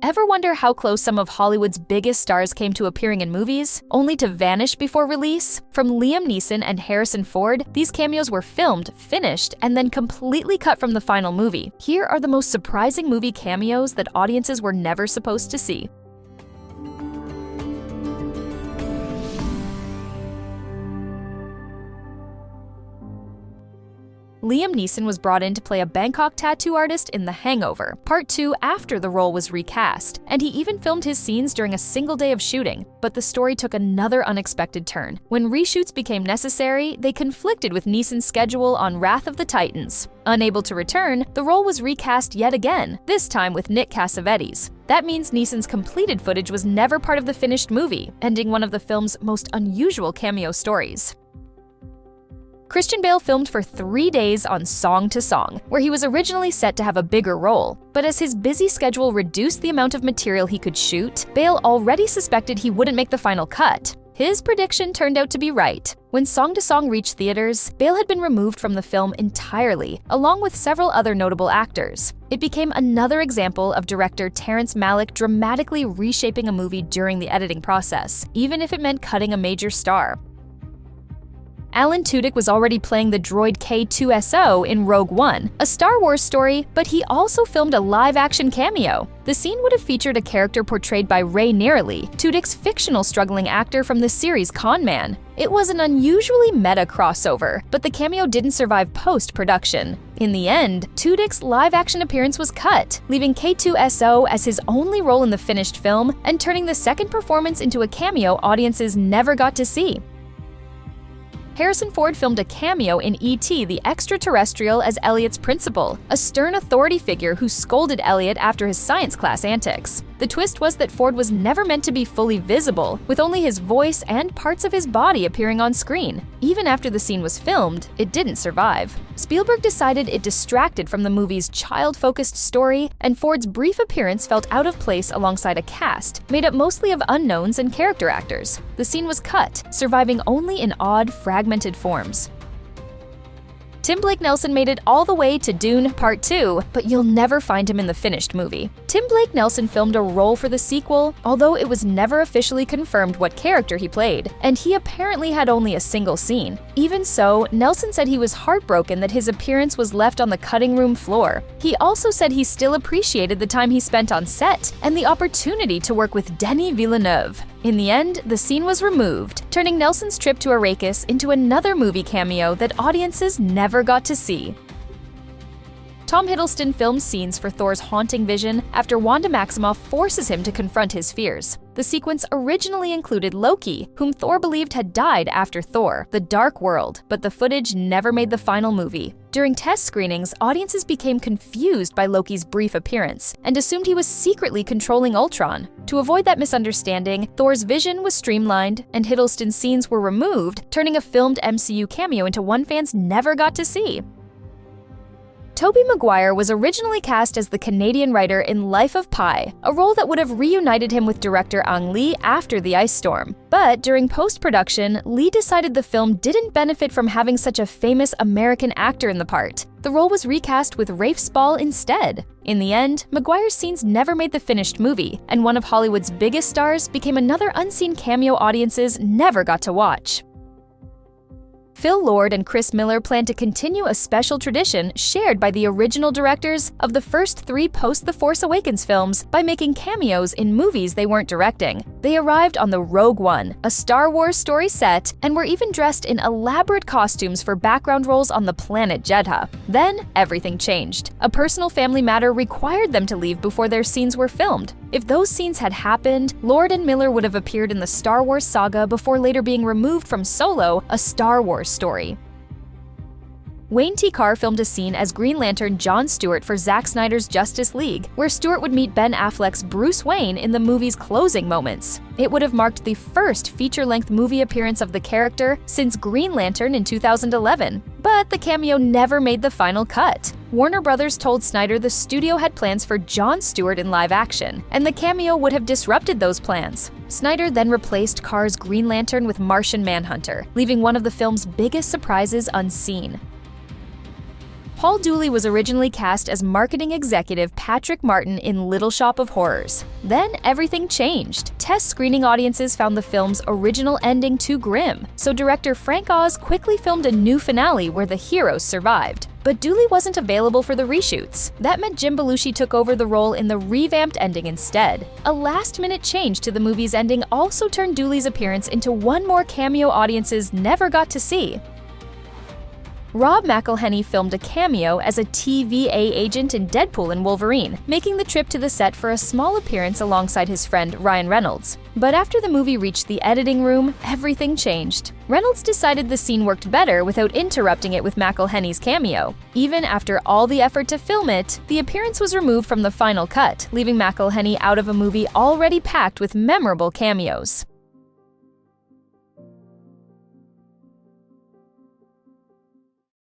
Ever wonder how close some of Hollywood's biggest stars came to appearing in movies, only to vanish before release? From Liam Neeson and Harrison Ford, these cameos were filmed, finished, and then completely cut from the final movie. Here are the most surprising movie cameos that audiences were never supposed to see. Liam Neeson was brought in to play a Bangkok tattoo artist in The Hangover Part II after the role was recast, and he even filmed his scenes during a single day of shooting. But the story took another unexpected turn. When reshoots became necessary, they conflicted with Neeson's schedule on Wrath of the Titans. Unable to return, the role was recast yet again, this time with Nick Cassavetes. That means Neeson's completed footage was never part of the finished movie, ending one of the film's most unusual cameo stories. Christian Bale filmed for 3 days on Song to Song, where he was originally set to have a bigger role. But as his busy schedule reduced the amount of material he could shoot, Bale already suspected he wouldn't make the final cut. His prediction turned out to be right. When Song to Song reached theaters, Bale had been removed from the film entirely, along with several other notable actors. It became another example of director Terrence Malick dramatically reshaping a movie during the editing process, even if it meant cutting a major star. Alan Tudyk was already playing the droid K2SO in Rogue One, a Star Wars story, but he also filmed a live-action cameo. The scene would have featured a character portrayed by Ray Nearly, Tudyk's fictional struggling actor from the series Con Man. It was an unusually meta crossover, but the cameo didn't survive post-production. In the end, Tudyk's live-action appearance was cut, leaving K2SO as his only role in the finished film and turning the second performance into a cameo audiences never got to see. Harrison Ford filmed a cameo in E.T. the Extra-Terrestrial as Elliot's principal, a stern authority figure who scolded Elliot after his science class antics. The twist was that Ford was never meant to be fully visible, with only his voice and parts of his body appearing on screen. Even after the scene was filmed, it didn't survive. Spielberg decided it distracted from the movie's child-focused story, and Ford's brief appearance felt out of place alongside a cast, made up mostly of unknowns and character actors. The scene was cut, surviving only in odd, fragmented forms. Tim Blake Nelson made it all the way to Dune Part II, but you'll never find him in the finished movie. Tim Blake Nelson filmed a role for the sequel, although it was never officially confirmed what character he played, and he apparently had only a single scene. Even so, Nelson said he was heartbroken that his appearance was left on the cutting room floor. He also said he still appreciated the time he spent on set and the opportunity to work with Denis Villeneuve. In the end, the scene was removed, turning Nelson's trip to Arrakis into another movie cameo that audiences never got to see. Tom Hiddleston filmed scenes for Thor's haunting vision after Wanda Maximoff forces him to confront his fears. The sequence originally included Loki, whom Thor believed had died after Thor: The Dark World, but the footage never made the final movie. During test screenings, audiences became confused by Loki's brief appearance and assumed he was secretly controlling Ultron. To avoid that misunderstanding, Thor's vision was streamlined and Hiddleston's scenes were removed, turning a filmed MCU cameo into one fans never got to see. Tobey Maguire was originally cast as the Canadian writer in Life of Pi, a role that would have reunited him with director Ang Lee after the ice storm. But during post-production, Lee decided the film didn't benefit from having such a famous American actor in the part. The role was recast with Rafe Spall instead. In the end, Maguire's scenes never made the finished movie, and one of Hollywood's biggest stars became another unseen cameo audiences never got to watch. Phil Lord and Chris Miller plan to continue a special tradition shared by the original directors of the first 3 post-The Force Awakens films by making cameos in movies they weren't directing. They arrived on the Rogue One, a Star Wars story set, and were even dressed in elaborate costumes for background roles on the planet Jedha. Then, everything changed. A personal family matter required them to leave before their scenes were filmed. If those scenes had happened, Lord and Miller would have appeared in the Star Wars saga before later being removed from Solo, a Star Wars story. Wayne T. Carr filmed a scene as Green Lantern John Stewart for Zack Snyder's Justice League, where Stewart would meet Ben Affleck's Bruce Wayne in the movie's closing moments. It would have marked the first feature-length movie appearance of the character since Green Lantern in 2011. But the cameo never made the final cut. Warner Brothers told Snyder the studio had plans for Jon Stewart in live action, and the cameo would have disrupted those plans. Snyder then replaced Carr's Green Lantern with Martian Manhunter, leaving one of the film's biggest surprises unseen. Paul Dooley was originally cast as marketing executive Patrick Martin in Little Shop of Horrors. Then everything changed. Test screening audiences found the film's original ending too grim, so director Frank Oz quickly filmed a new finale where the heroes survived. But Dooley wasn't available for the reshoots. That meant Jim Belushi took over the role in the revamped ending instead. A last-minute change to the movie's ending also turned Dooley's appearance into one more cameo audiences never got to see. Rob McElhenney filmed a cameo as a TVA agent in Deadpool and Wolverine, making the trip to the set for a small appearance alongside his friend Ryan Reynolds. But after the movie reached the editing room, everything changed. Reynolds decided the scene worked better without interrupting it with McElhenney's cameo. Even after all the effort to film it, the appearance was removed from the final cut, leaving McElhenney out of a movie already packed with memorable cameos.